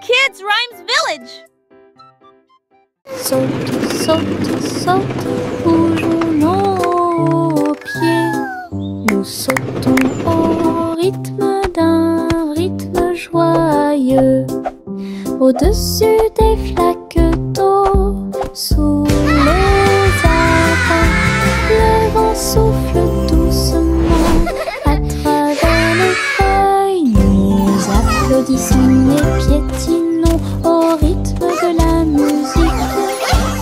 Kids Rhymes Village. Saute, saute, saute, bougeons nos pieds. Nous sautons au rythme d'un rythme joyeux. Au-dessus des flaques d'eau, sous les arbres, le vent souffle doucement à travers les feuilles. Nous applaudissons et piétinons au rythme de la musique.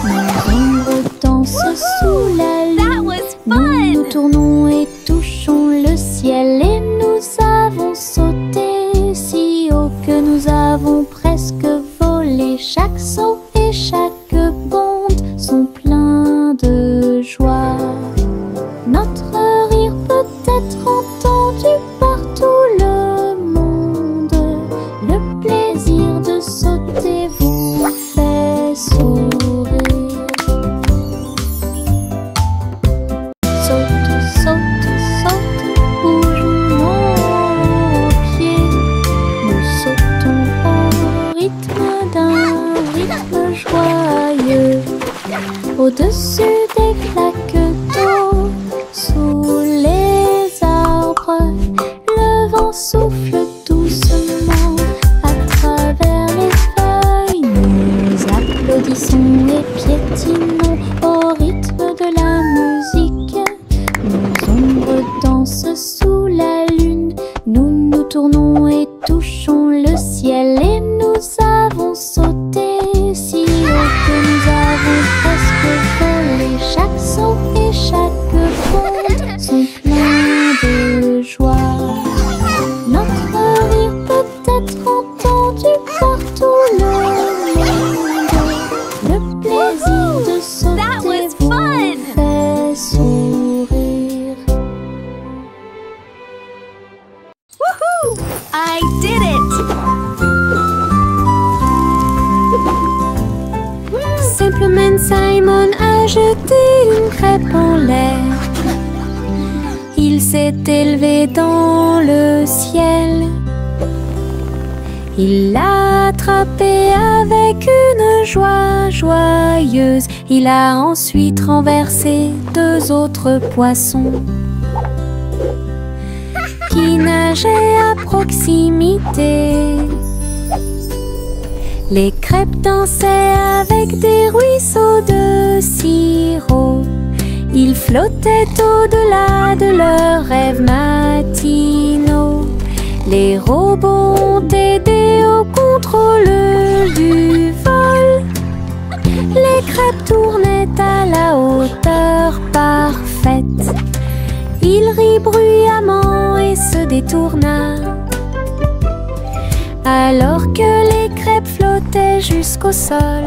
Nos ombres dansent sous la lune. Nous tournons et touchons le ciel et nous avons sauté si haut que nous avons presque volé. Chaque saut et chaque bonde sont pleins de joie. Notre rire peut être entendu par tout le monde. Le plaisir de sauter vous fait sourire. Saute, saute, saute, bougeons nos pieds. Nous sautons au rythme d'un rythme joyeux. Au-dessus des flaques d'eau, sous les arbres, le vent souffle doucement à travers les feuilles. Nous applaudissons et piétinons au rythme de la musique. Nos ombres dansent sous la lune. Nous nous tournons et touchons le ciel et nous avons sauté si haut que nous avons presque volé. Chaque saut et chaque bonde sont pleins de joie. Notre rire peut être entendu par tout le monde. Le plaisir de sauter vous fait sourire. Woohoo! I did it! Simplement Simon a jeté une crêpe en l'air. Il s'est élevé dans le ciel. Il l'a attrapé avec une joie joyeuse. Il a ensuite renversé deux autres poissons qui nageaient à proximité. Les crêpes dansaient avec des ruisseaux de sirop. Ils flottaient au-delà de leurs rêves matinaux. Les robots ont aidé au contrôle du vol. Les crêpes tournaient à la hauteur parfaite. Il rit bruyamment et se détourna, alors que les crêpes flottaient jusqu'au sol.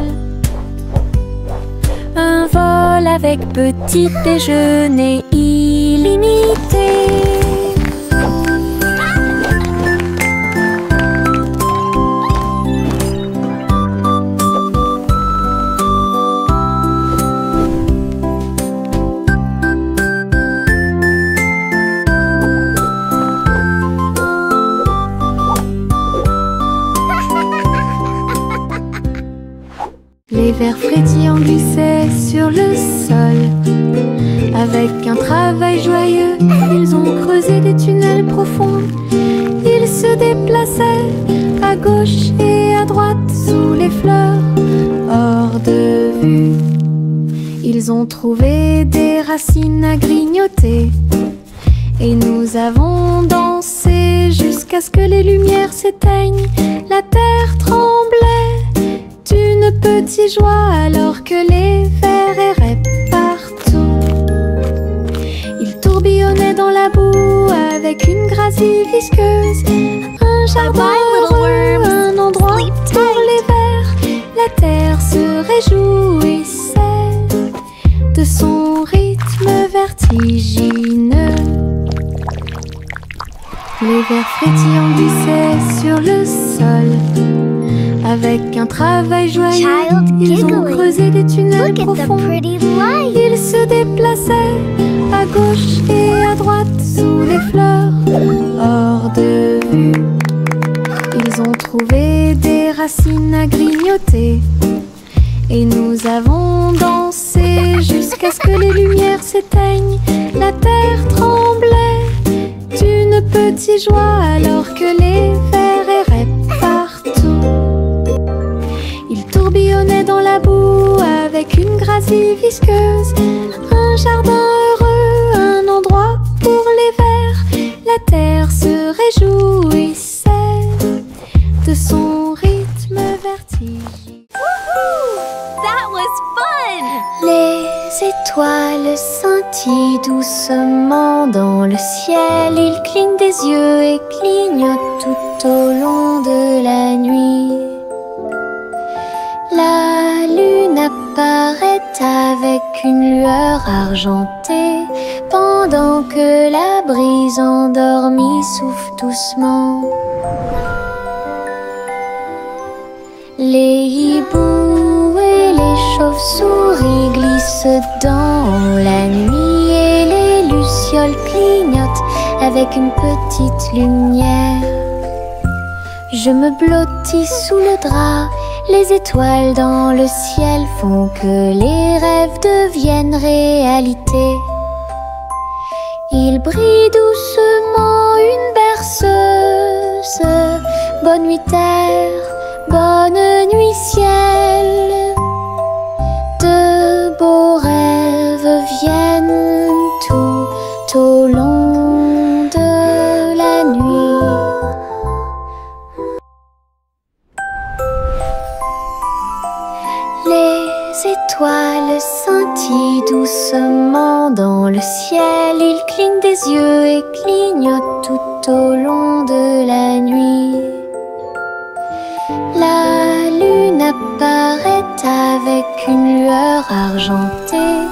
Un vol avec petit déjeuner illimité. Les vers frétillants glissaient sur le sol. Avec un travail joyeux, ils ont creusé des tunnels profonds. Ils se déplaçaient à gauche et à droite sous les fleurs, hors de vue. Ils ont trouvé des racines à grignoter. Et nous avons dansé jusqu'à ce que les lumières s'éteignent. La terre tremblait d'une petite joie alors que les vers erraient partout. Ils tourbillonnaient dans la boue avec une grâce visqueuse. Un jardin heureux, un endroit pour les vers. La terre se réjouissait de son rythme vertigineux. Les vers frétillants glissaient sur le sol. Avec un travail joyeux, ils ont creusé des tunnels profonds. Ils se déplaçaient à gauche et à droite sous les fleurs, hors de vue. Ils ont trouvé des racines à grignoter et nous avons dansé jusqu'à ce que les lumières s'éteignent. La terre tremblait d'une petite joie alors que les vers erraient partout. Ils tourbillonnaient dans la boue avec une grâce visqueuse. Un jardin heureux, un endroit pour les vers. La terre se réjouissait de son rythme vertigineux. That was fun! Les étoiles scintillent doucement dans le ciel. Ils clignent des yeux et clignotent tout au long de la nuit. La lune apparaît avec une lueur argentée pendant que la brise endormie souffle doucement. Les hiboux et les chauves-souris glissent dans la nuit et les lucioles clignotent avec une petite lumière. Je me blottis sous le drap, les étoiles dans le ciel font que les rêves deviennent réalité. Il brille doucement une berceuse. Bonne nuit terre, bonne nuit ciel. De beaux rêves viennent tout au long de la nuit. Les étoiles scintillent doucement dans le ciel. Ils clignent des yeux et clignotent tout au long de la nuit. La lune apparaît avec une lueur argentée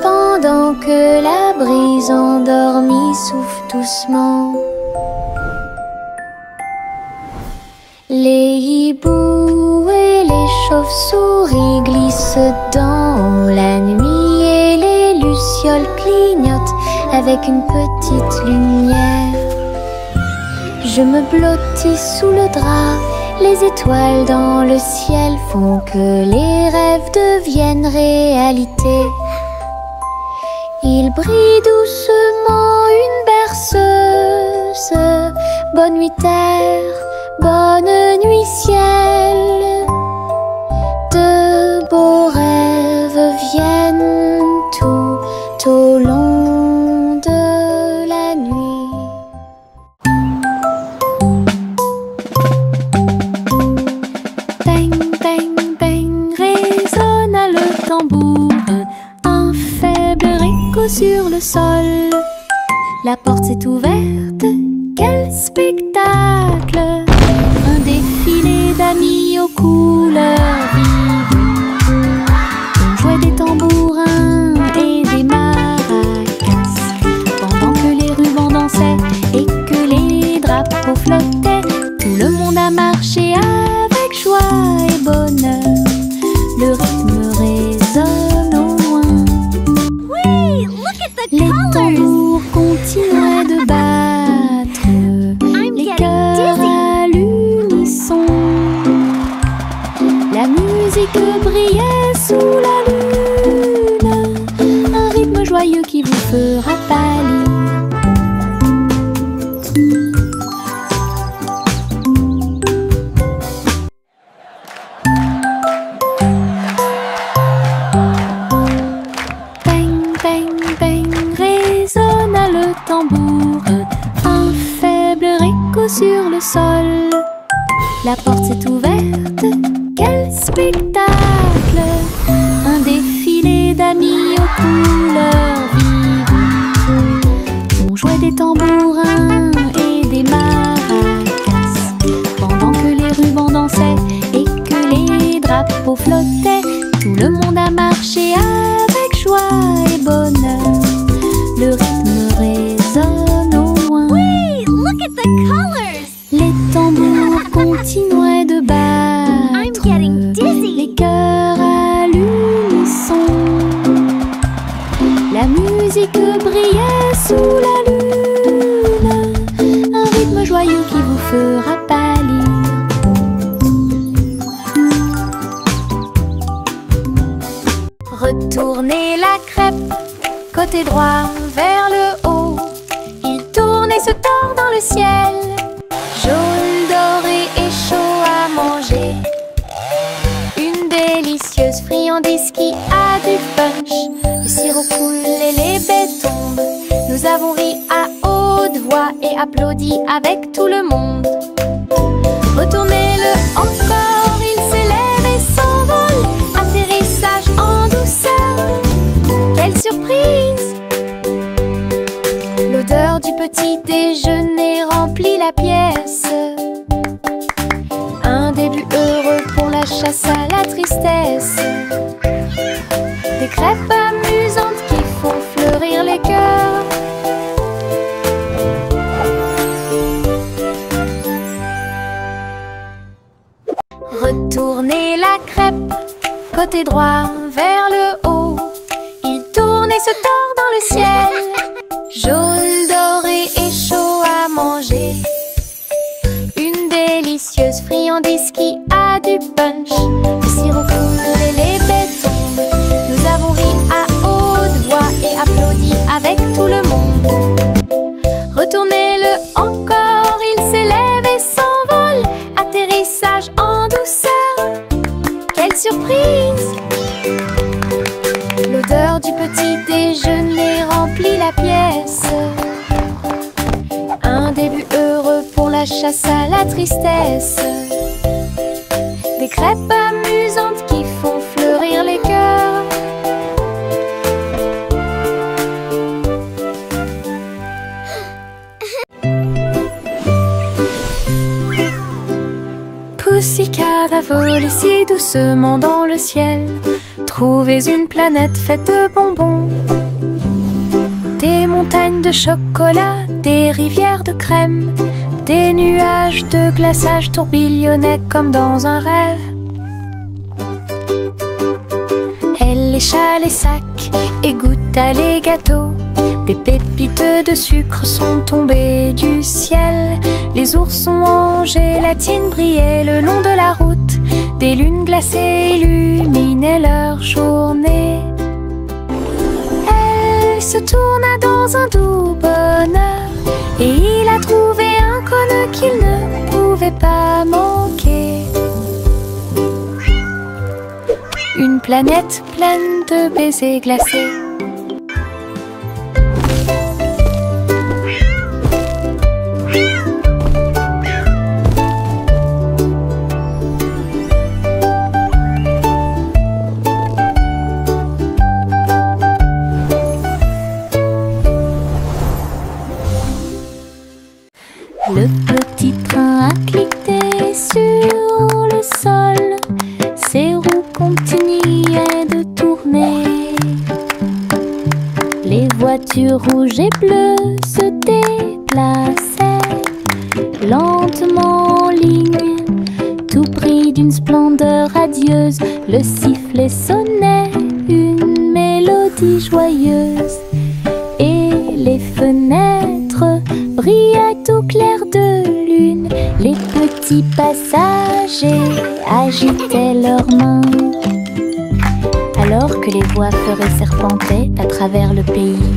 pendant que la brise endormie souffle doucement. Les hiboux et les chauves-souris glissent dans la nuit et les lucioles clignotent avec une petite lumière. Je me blottis sous le drap, les étoiles dans le ciel font que les rêves deviennent réalité. Il brille doucement une berceuse. Bonne nuit terre, bonne nuit ciel. De beaux rêves viennent tout au long de la nuit. Bang, bang, bang, résonna le tambour. Un faible écho sur le sol. La porte s'est ouverte, quel spectacle! Un défilé d'amis aux couleurs vives. On jouait des tambourins et des maracas pendant que les rubans dansaient et que les drapeaux flottaient. Tout le monde a marché avec joie et bonheur. Le rythme résonne au loin. Wait, look at the Les colors! tambours continuaient de battre, I'm les getting cœurs dizzy. à l'unisson. La musique brillait sous la lune, un rythme joyeux qui vous fera pâlir. Bang, bang, bang, résonna le tambour. Un faible écho sur le sol. La porte s'est ouverte, quel spectacle! Un défilé d'amis aux couleurs vives. On jouait des tambourins et des maracas pendant que les rubans dansaient et que les drapeaux flottaient. Tout le monde a marché avec joie et bonheur. Le rythme résonne au loin. Wait, look at the colors! Les tambours continuaient de battre. I'm getting dizzy. Les et applaudit avec tout le monde. Retournez-le encore, il s'élève et s'envole. Atterrissage en douceur, quelle surprise! L'odeur du petit déjeuner remplit la pièce. Un début heureux pour la chasse à la tristesse. Des crêpes amusantes qui font fleurir les cœurs. Retournez la crêpe, côté droit vers le haut. Il tourne et se tord dans le ciel. Jaune, doré et chaud à manger. Une délicieuse friandise qui a du punch. Le sirop coule et les baies tombent. Nous avons ri à haute voix et applaudi avec tout le monde. Retournez-le encore, il s'élève et s'envole. Atterrissage en douceur, quelle surprise! L'odeur du petit déjeuner remplit la pièce. Un début heureux pour la chasse à la tristesse. Des crêpes amusantes qui font fleurir les cœurs. Pussycat a volé si doucement dans le ciel. Trouvez une planète faite de bonbons. Des montagnes de chocolat, des rivières de crème. Des nuages de glaçage tourbillonnaient comme dans un rêve. Elle lécha les sacs et goûta les gâteaux. Des pépites de sucre sont tombées du ciel. Les oursons en gélatine brillaient le long de la route. Des lunes glacées illuminaient leur journée. Elle se tourna dans un doux bonheur et il a trouvé un cône qu'il ne pouvait pas manquer. Une planète pleine de baisers glacés. Le petit train a cliqué sur le sol. Ses roues continuaient de tourner. Les voitures rouges et bleues se déplaçaient lentement en ligne, tout pris d'une splendeur radieuse. Le sifflet sonnait une mélodie joyeuse et les fenêtres brillaient au clair de lune. Les petits passagers agitaient leurs mains alors que les voitures serpentaient à travers le pays.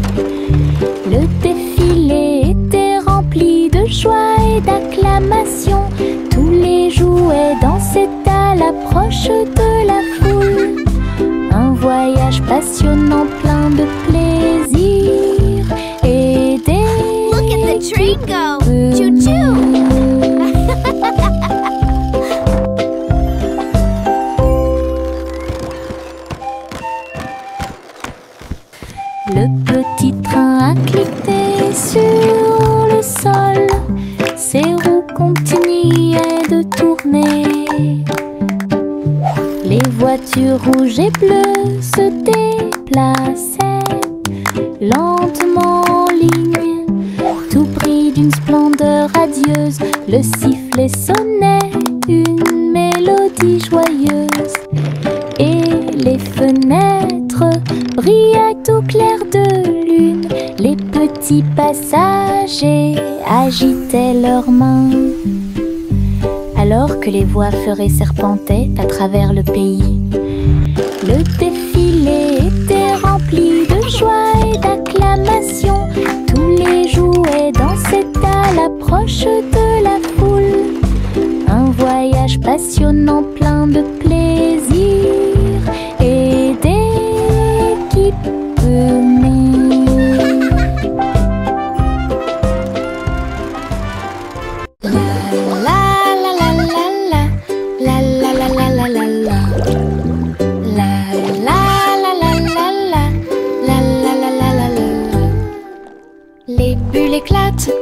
Le défilé était rempli de joie et d'acclamations. Tous les jouets dansaient à l'approche de la foule. Un voyage passionnant plein de plaisir et des Look at the train go! Choo-choo! Le petit train a cliqué sur le sol. Ses roues continuaient de tourner. Les voitures rouges et bleues se déplaçaient lentement en ligne, tout pris d'une splendeur radieuse. Le sifflet sonnait une mélodie joyeuse et les fenêtres brillaient au clair de lune. Les petits passagers agitaient leurs mains alors que les voitures serpentaient à travers le pays. Le défilé était rempli de joie et d'acclamations. Tous les jouets dansaient à l'approche de la foule. Un voyage passionnant plein de plaisir et d'équipements.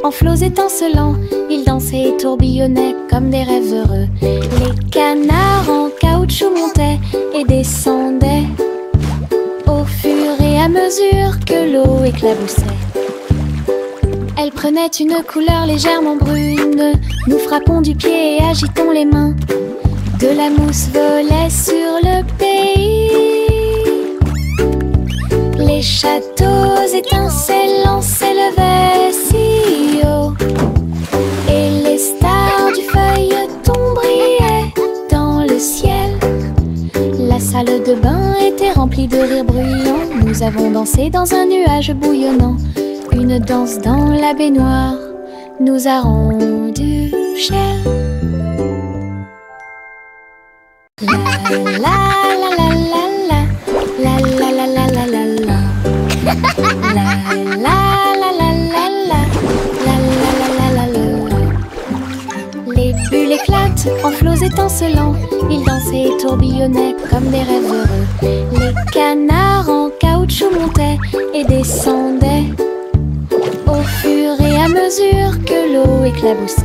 en flots étincelants. Ils dansaient et tourbillonnaient comme des rêves heureux. Les canards en caoutchouc montaient et descendaient au fur et à mesure que l'eau éclaboussait. Elle prenait une couleur légèrement brune. Nous frappons du pied et agitons les mains. De la mousse volait sur le pays. Les châteaux étincelants s'élevaient si haut, et les stars du feuilleton brillaient dans le ciel. La salle de bain était remplie de rires bruyants. Nous avons dansé dans un nuage bouillonnant. Une danse dans la baignoire nous a rendu chers. La la la la la la, la la la la la la la. La la la la la la, la la la la la. Les bulles éclatent en flots étincelants. Ils dansaient et tourbillonnaient comme des rêves heureux. Les canards en caoutchouc montaient et descendaient au fur et à mesure que l'eau éclaboussait.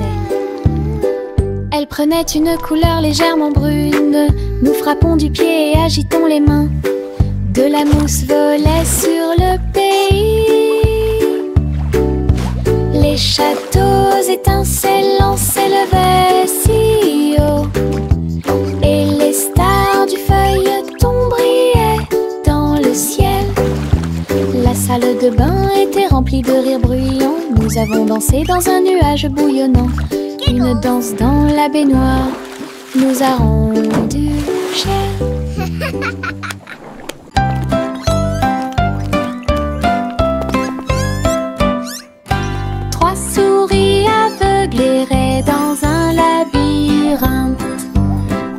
Elle prenait une couleur légèrement brune. Nous frappons du pied et agitons les mains. De la mousse volait sur le pays. Les châteaux étincelants s'élevaient si haut, et les stars du feuilleton brillaient dans le ciel. La salle de bain était remplie de rires bruyants. Nous avons dansé dans un nuage bouillonnant. Une danse dans la baignoire nous a rendu chers. Trois souris aveugles erraient dans un labyrinthe,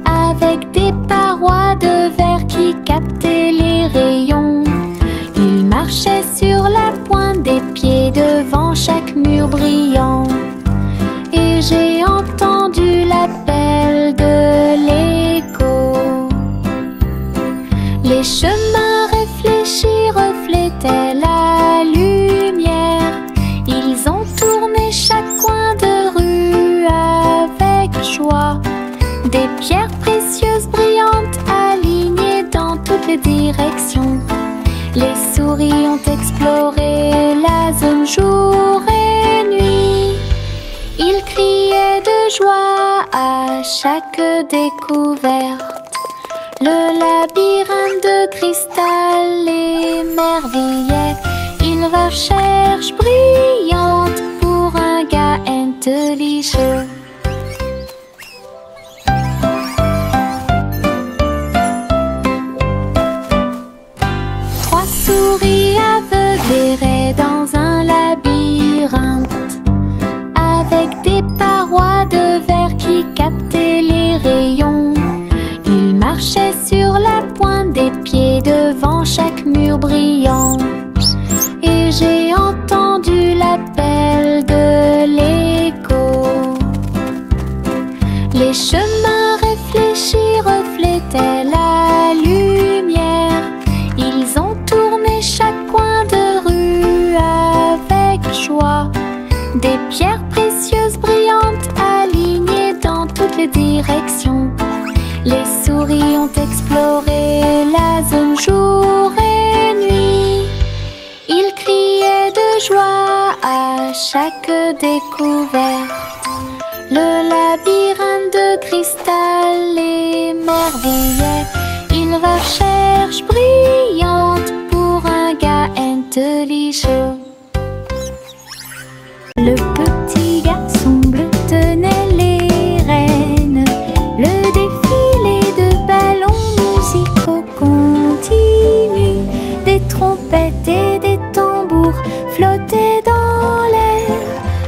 avec des parois de verre qui captaient les rayons. Ils marchaient sur la pointe des pieds devant chaque mur brillant. Et j'ai entendu l'appel de l'écho. Les chemins réfléchis reflétaient la lumière. Ils ont tourné chaque coin de rue avec joie. Des pierres précieuses brillantes alignées dans toutes les directions. Les souris ont exploré la zone jour et nuit. Ils criaient de joie à chaque découverte. Le labyrinthe de cristal émerveillait. Une recherche brillante pour un gars intelligent. Trois souris aveugles erraient dans un labyrinthe, avec des parois de verre qui captaient les rayons. Ils marchaient sur la pointe des pieds devant chaque mur brillant. Et j'ai entendu l'appel de l'écho. Les chemins réfléchis reflétaient la lumière. Ils ont tourné chaque coin de rue avec joie. Des pierres précieuses brillantes alignées dans toutes les directions. Les souris ont exploré la zone jour et nuit. Ils criaient de joie à chaque découverte. Le labyrinthe de cristal émerveillait. Une recherche brillante pour un gars intelligent. Le petit garçon bleu tenait les rênes. Le défilé de ballons musicaux continue. Des trompettes et des tambours flottaient dans l'air,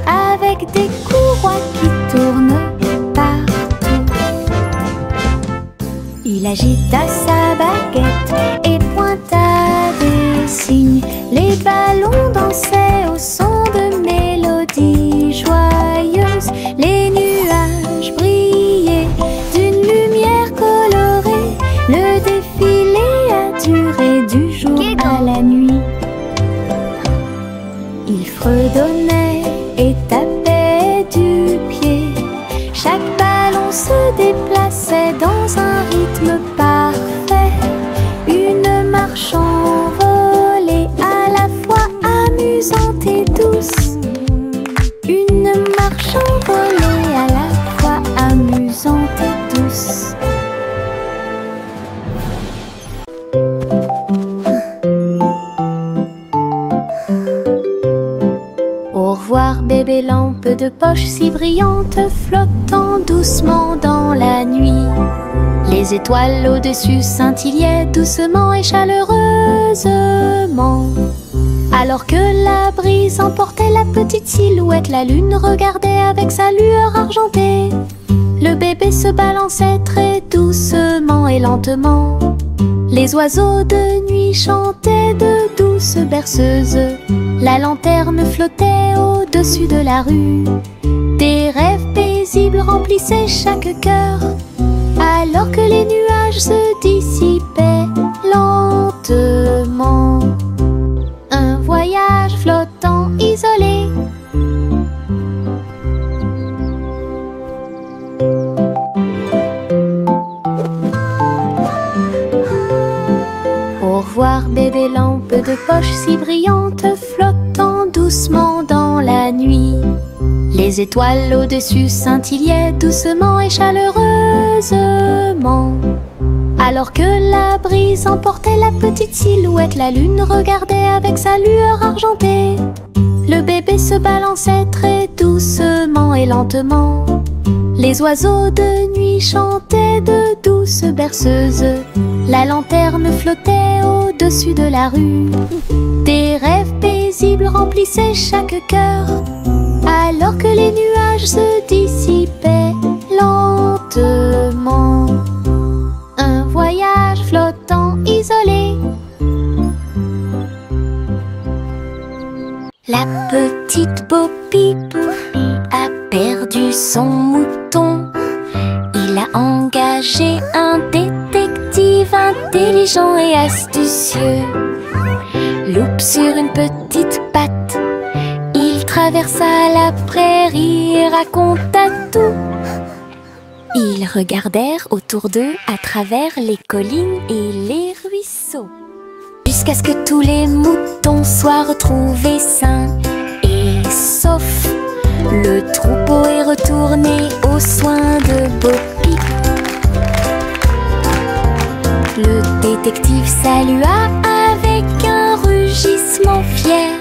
avec des courroies qui tournent partout. Il agita sa baguette et pointa des signes. Les ballons dansaient au son de mélodies joyeuses. Les nuages brillaient d'une lumière colorée. Le défilé a duré du jour à la nuit. Il fredonnait et déplaçait dans un rythme parfait. Une marche envolée, à la fois amusante et douce. Une marche envolée, à la fois amusante et douce. Au revoir bébé lampe de poche si brillante, flottant doucement dans la nuit. Les étoiles au-dessus scintillaient doucement et chaleureusement. Alors que la brise emportait la petite silhouette, la lune regardait avec sa lueur argentée. Le bébé se balançait très doucement et lentement. Les oiseaux de nuit chantaient de douces berceuses. La lanterne flottait au-dessus de la rue. Des rêves paisibles remplissaient chaque cœur, alors que les nuages se dissipaient lentement. Un voyage flottant isolé. Au revoir bébé lampe de poche si brillante, flottant doucement dans la nuit. Les étoiles au-dessus scintillaient doucement et chaleureusement. Alors que la brise emportait la petite silhouette, la lune regardait avec sa lueur argentée. Le bébé se balançait très doucement et lentement. Les oiseaux de nuit chantaient de douces berceuses. La lanterne flottait au-dessus de la rue. Des rêves paisibles remplissaient chaque cœur, alors que les nuages se dissipaient lentement. Un voyage flottant isolé. La petite Bo Peep a perdu son mouton. Il a engagé un détective intelligent et astucieux. Loup sur une petite patte, il traversa la prairie et raconta tout. Ils regardèrent autour d'eux à travers les collines et les ruisseaux, jusqu'à ce que tous les moutons soient retrouvés sains et saufs. Le troupeau est retourné aux soins de Bo Peep. Le détective salua avec un rugissement fier.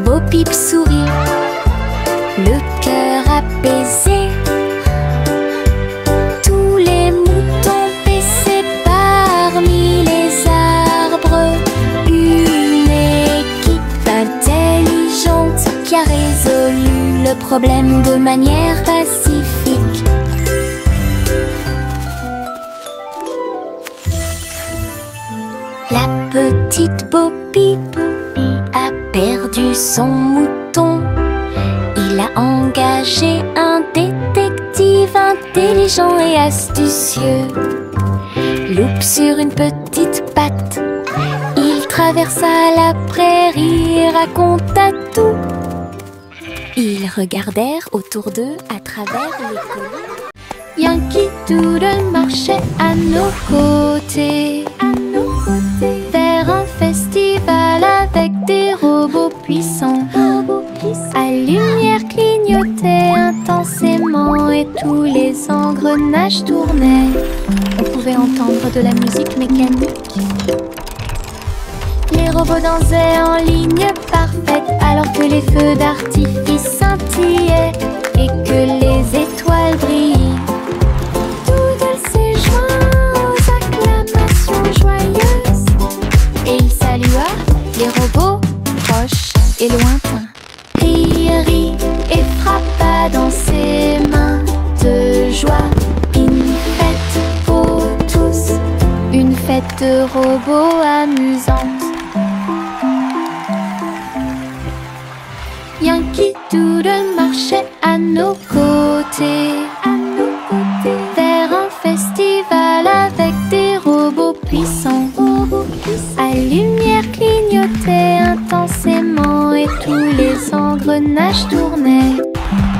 Bo Peep sourit, le cœur apaisé. Tous les moutons paissaient parmi les arbres. Une équipe intelligente qui a résolu le problème de manière pacifique. La petite Bo Peep a perdu son mouton. Il a engagé un détective intelligent et astucieux. Loup sur une petite patte, il traversa la prairie et raconta tout. Ils regardèrent autour d'eux à travers les collines. Yankee Doodle marchait à nos côtés, vers un festival avec des robots puissants. À lumière clignotait intensément et tous les engrenages tournaient. On pouvait entendre de la musique mécanique. Les robots dansaient en ligne parfaite alors que les feux d'artifice scintillaient et que les étoiles brillaient. Doodle s'est joint aux acclamations joyeuses et il salua les robots proches et lointains. Rit et frappa dans ses mains de joie. Une fête pour tous, une fête de robots amusante. Yankee Doodle marchait à nos côtés, vers un festival avec des robots puissants. À lumière clignotait intensément et tous les engrenages tournaient.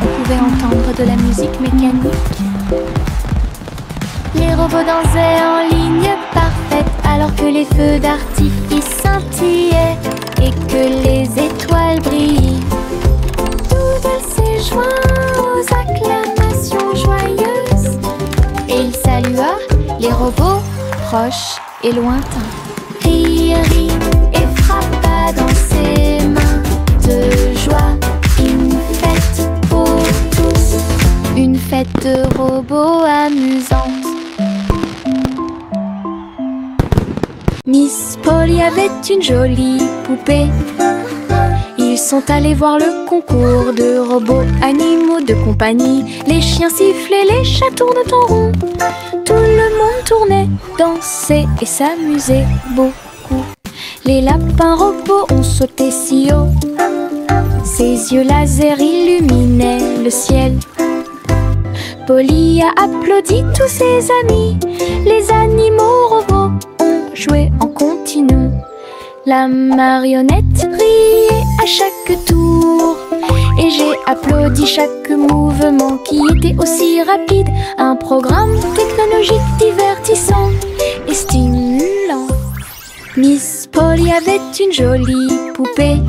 On pouvait entendre de la musique mécanique. robots dansaient en ligne parfaite, alors que les feux d'artifice scintillaient et que les étoiles brillaient. Doodle s'est joint aux acclamations joyeuses et il salua les robots proches et lointains. Rit et frappa dans ses mains de joie. Une fête pour tous, une fête de robots amusante. Miss Polly avait une jolie poupée. Ils sont allés voir le concours de robots animaux de compagnie. Les chiens sifflaient, les chats tournaient en rond. Tout le monde tournait, dansait et s'amusait beaucoup. Les lapins robots ont sauté si haut. Ses yeux laser illuminaient le ciel. Polly a applaudi tous ses amis. Les animaux robots ont joué en continu. La marionnette riait à chaque tour et j'ai applaudi chaque mouvement qui était aussi rapide. Un programme technologique divertissant et stimulant. Miss Polly avait une jolie poupée.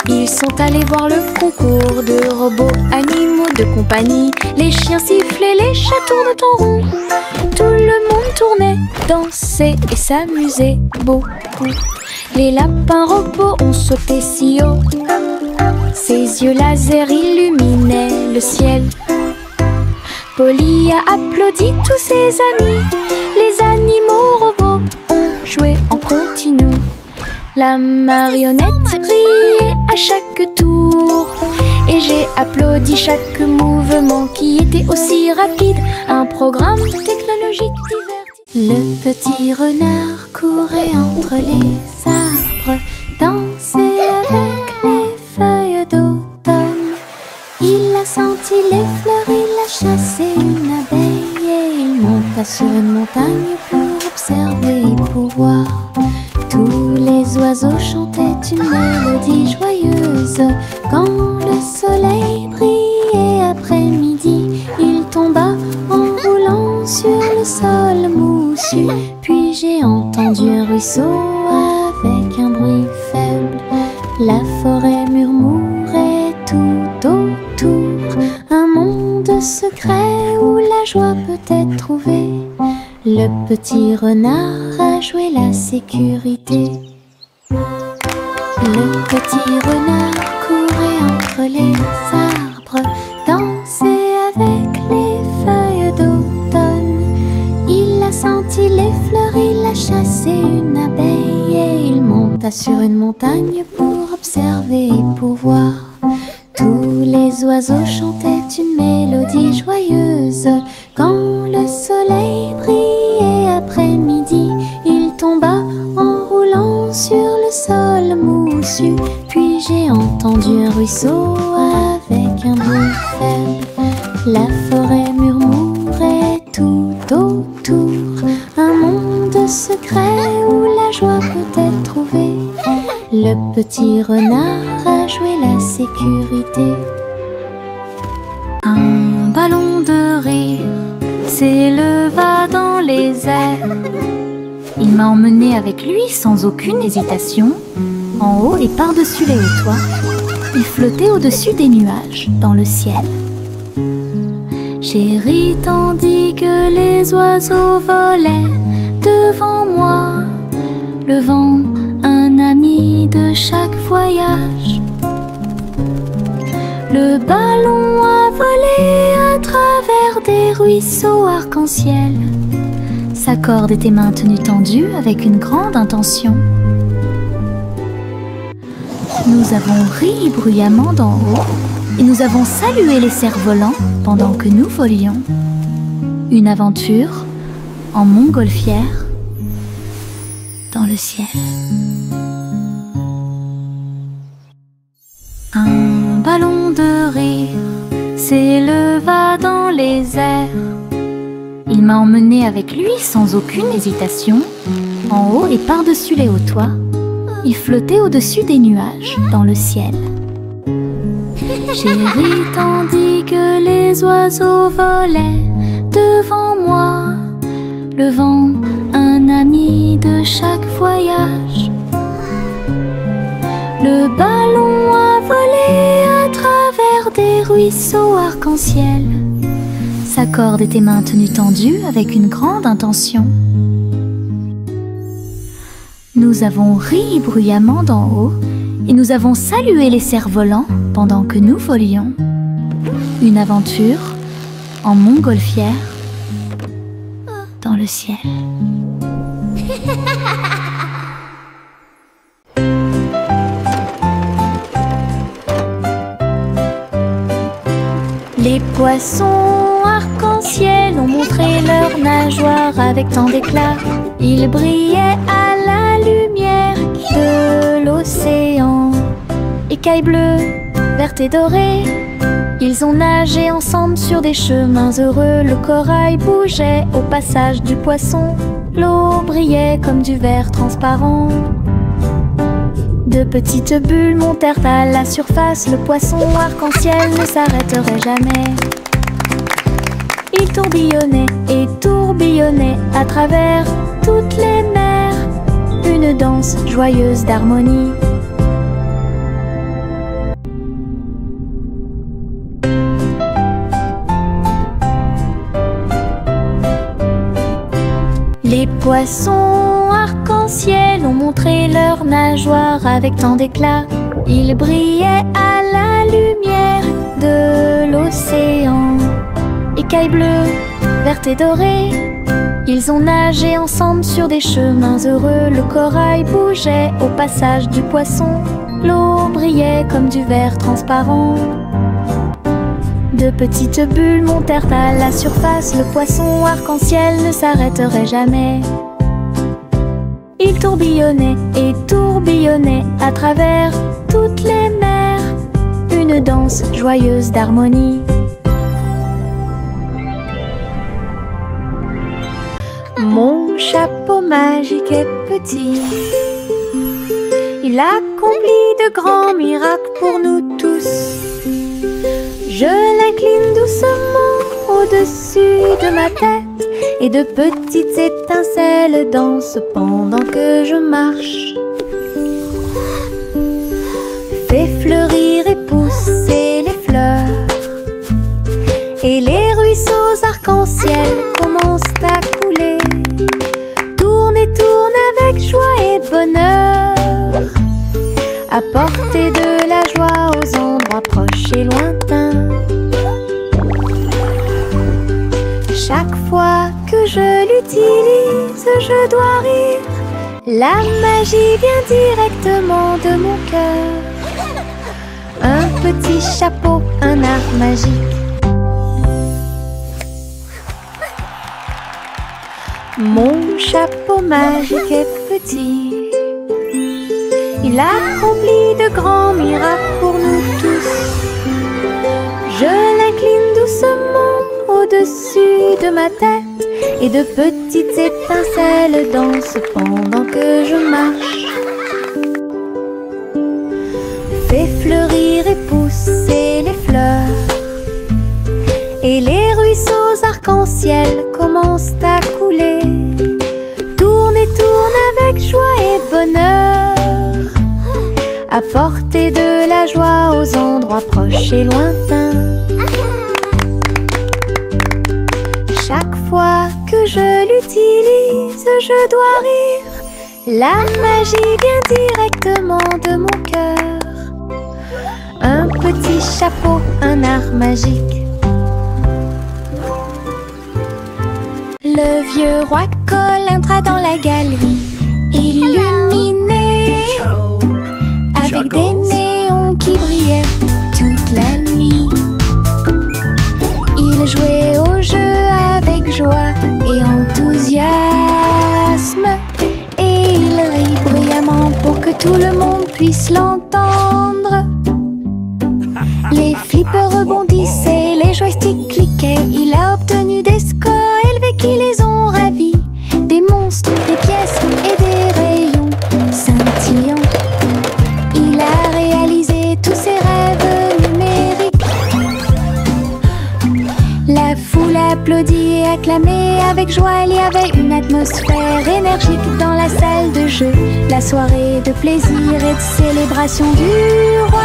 Ils sont allés voir le concours de robots animaux de compagnie. Les chiens sifflaient, les chats tournaient en rond. Tout le monde tournait, dansait et s'amusait beaucoup. Les lapins robots ont sauté si haut. Ses yeux laser illuminaient le ciel. Polly a applaudi tous ses amis. Les animaux robots ont joué en continu. La marionnette riait à chaque tour et j'ai applaudi chaque mouvement qui était aussi rapide. Un programme technologique divertissant. Le petit renard courait entre les arbres, dansait avec les feuilles d'automne. Il a senti les fleurs, il a chassé une abeille et il monta sur une montagne pour observer et pour voir. Tous les oiseaux chantaient une mélodie joyeuse. Quand le soleil brillait après-midi, il tomba en roulant sur le sol moussu. Puis j'ai entendu un ruisseau avec un bruit faible. La forêt murmurait tout autour. Un monde secret où la joie peut être trouvée. Le petit renard a joué la sécurité. Le petit renard courait entre les arbres, dansait avec les feuilles d'automne. Il a senti les fleurs, il a chassé une abeille et il monta sur une montagne pour observer et pour voir. Tous les oiseaux chantaient une mélodie joyeuse. Quand le soleil brillait après-midi, il tomba en roulant sur le sol moussu. Puis j'ai entendu un ruisseau avec un bruit faible. La forêt murmurait tout autour. Un monde secret où la joie peut être trouvée. Le petit renard a joué la sécurité. Un ballon de rire s'éleva dans les airs. Il m'a emmené avec lui sans aucune hésitation, en haut et par-dessus les hauts toits. Il flottait au-dessus des nuages, dans le ciel. J'ai ri tandis que les oiseaux volaient devant moi, le vent, un ami de chaque voyage. Le ballon a volé à travers des ruisseaux arc-en-ciel. Sa corde était maintenue tendue avec une grande intention. Nous avons ri bruyamment d'en haut et nous avons salué les cerfs-volants pendant que nous volions. Une aventure en montgolfière dans le ciel. Un ballon de rire s'éleva dans les airs. Il m'a emmené avec lui sans aucune hésitation, en haut et par-dessus les hauts toits. Il flottait au-dessus des nuages, dans le ciel. J'ai ri tandis que les oiseaux volaient devant moi, Le vent, un ami de chaque voyage. Le ballon a volé à travers des ruisseaux arc-en-ciel. Sa corde était maintenue tendue avec une grande intention. Nous avons ri bruyamment d'en haut et nous avons salué les cerfs-volants pendant que nous volions. Une aventure en montgolfière dans le ciel. Les poissons arc-en-ciel ont montré leurs nageoires avec tant d'éclat. Ils brillaient à la lumière de l'océan. Écailles bleues, vertes et dorées, ils ont nagé ensemble sur des chemins heureux. Le corail bougeait au passage du poisson. L'eau brillait comme du verre transparent. De petites bulles montèrent à la surface. Le poisson arc-en-ciel ne s'arrêterait jamais. Il tourbillonnait et tourbillonnait à travers toutes les mers. Une danse joyeuse d'harmonie. Les poissons arc-en-ciel ont montré leurs nageoires avec tant d'éclat. Ils brillaient à la lumière de l'océan. Écailles bleues, vertes et dorées, ils ont nagé ensemble sur des chemins heureux. Le corail bougeait au passage du poisson. L'eau brillait comme du verre transparent. De petites bulles montèrent à la surface. Le poisson arc-en-ciel ne s'arrêterait jamais. Il tourbillonnait et tourbillonnait à travers toutes les mers. Une danse joyeuse d'harmonie. Mon chapeau magique est petit. Il accomplit de grands miracles pour nous tous. Je l'incline doucement au-dessus de ma tête et de petites étincelles dansent pendant que je marche. Fais fleurir et pousser les fleurs et les ruisseaux arc-en-ciel commencent à couler. Tourne et tourne avec joie et bonheur, apporter de la joie aux endroits proches et lointains. Chaque fois que je l'utilise, je dois rire. La magie vient directement de mon cœur. Un petit chapeau, un art magique. Mon chapeau magique est petit. Il accomplit de grands miracles pour nous tous. Je l'incline doucement au-dessus de ma tête et de petites étincelles dansent pendant que je marche. Fais fleurir et pousser les fleurs et les ruisseaux arc-en-ciel commencent à couler. Tourne et tourne avec joie et bonheur, apporter de la joie aux endroits proches et lointains. Chaque fois que je l'utilise, je dois rire. La magie vient directement de mon cœur. Un petit chapeau, un art magique. Le vieux roi Cole entra dans la galerie, illuminé avec des néons qui brillaient toute la nuit. Il jouait au jeu avec joie et enthousiasme, et il rit bruyamment pour que tout le monde puisse l'entendre. Les flippers rebondissaient, les joysticks cliquaient. Il a obtenu des scores élevés qui les ont ravis. Des monstres, des pièces et des rayons scintillants. Il a réalisé tous ses rêves numériques. La foule applaudit et acclame réclamé avec joie. Il y avait une atmosphère énergique dans la salle de jeu. La soirée de plaisir et de célébration du roi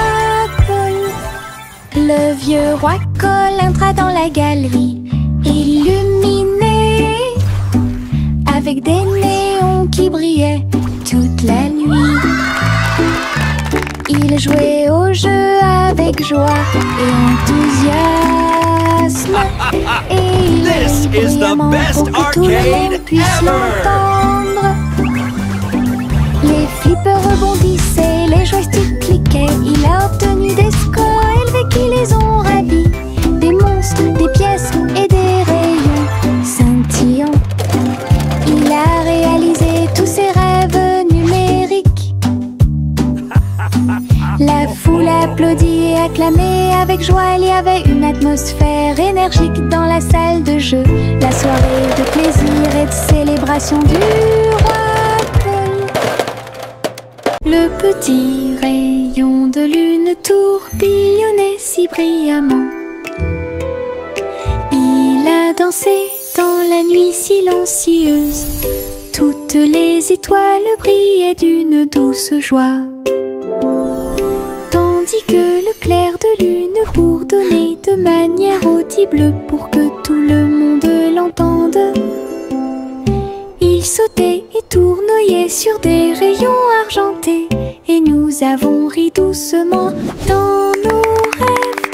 Cole. Le vieux roi Cole entra dans la galerie, illuminé avec des néons qui brillaient toute la nuit. Il jouait au jeu avec joie et enthousiasme, et il riait bruyamment pour que tout le monde puisse l'entendre. Les flippers rebondissaient, les joysticks cliquaient. Il a obtenu des scores élevés qui les ont ravis. Des monstres, des pièces et des rayons scintillants. Il a réalisé tous ses rêves numériques. La foule applaudit et acclamait avec joie. Il y avait une atmosphère énergique dans la salle de jeu. La soirée de plaisir et de célébration du roi Cole. Le petit rayon de lune tourbillonnait si brillamment. Il a dansé dans la nuit silencieuse. Toutes les étoiles brillaient d'une douce joie, tandis que le clair de lune bourdonnait de manière audible pour que tout le monde l'entende. Il sautait et tournoyait sur des rayons argentés, et nous avons ri doucement dans nos rêves.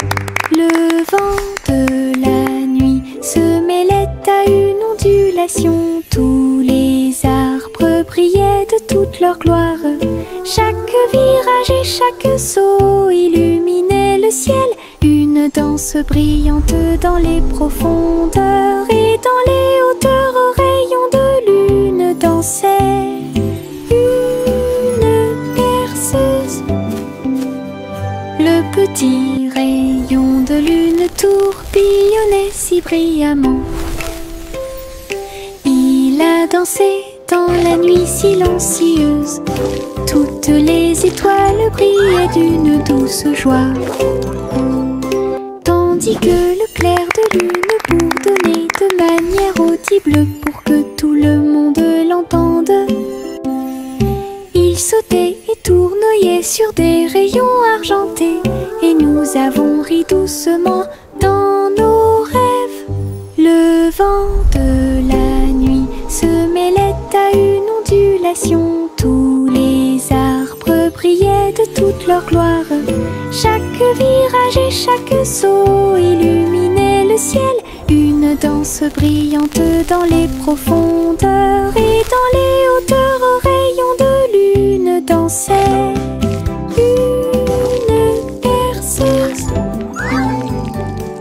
Le vent de la nuit se mêlait à une ondulation. Tous les arbres brillaient de toute leur gloire. Chaque virage et chaque saut illuminait le ciel. Une danse brillante dans les profondeurs, et dans les hauteurs aux rayons de lune dansait une berceuse. Le petit rayon de lune tourbillonnait si brillamment. Il a dansé dans la nuit silencieuse. Toutes les étoiles brillaient d'une douce joie, tandis que le clair de lune bourdonnait de manière audible pour que tout le monde l'entende. Il sautait et tournoyait sur des rayons argentés, et nous avons ri doucement dans nos rêves. Le vent de la nuit se mêlait à une ondulation. Tous les arbres brillaient de toute leur gloire. Chaque virage et chaque saut illuminait le ciel. Une danse brillante dans les profondeurs, et dans les hauteurs aux rayons de lune dansait une berceuse.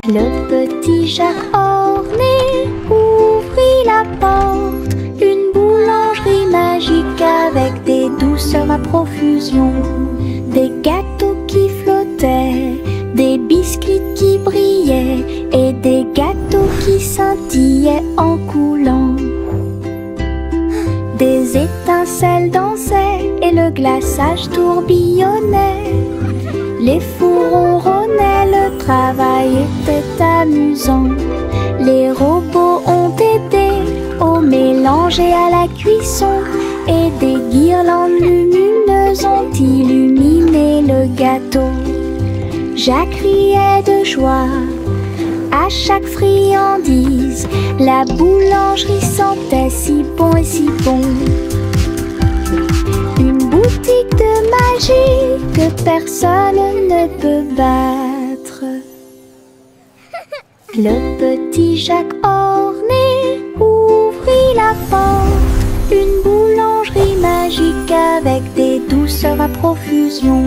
Le petit Jacques orné ouvrit la porte. Une boulangerie magique avec des douceurs à profusion. Des gâteaux qui flottaient, des biscuits qui brillaient, et des gâteaux qui scintillaient en coulant. Des étincelles dansaient et le glaçage tourbillonnait. Les fours ronronnaient, le travail était amusant. Les robots ont aidé au mélange et à la cuisson, et des guirlandes lumineuses ont illuminé le gâteau. Jacques riait de joie à chaque friandise. La boulangerie sentait si bon et si bon. Une boutique de magie que personne ne peut battre. Le petit Jacques orné ouvrit la porte. Une boulangerie magique avec des douceurs à profusion.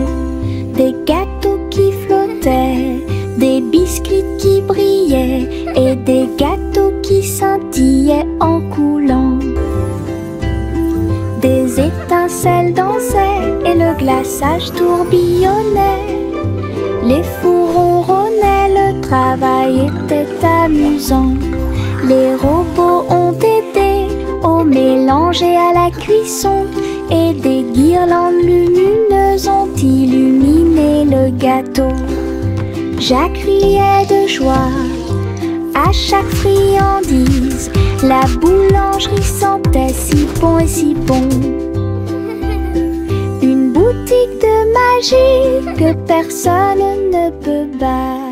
Des gâteaux qui flottaient, des biscuits qui brillaient, et des gâteaux qui scintillaient en coulant. Des étincelles dansaient et le glaçage tourbillonnait. Les fours ronronnaient, le travail était amusant. Les robots ont aidé au mélange et à la cuisson, et des guirlandes lumineuses ont illuminé le gâteau. Jacques riait de joie à À chaque friandise, la boulangerie sentait si bon et si bon. Une boutique de magie que personne ne peut battre.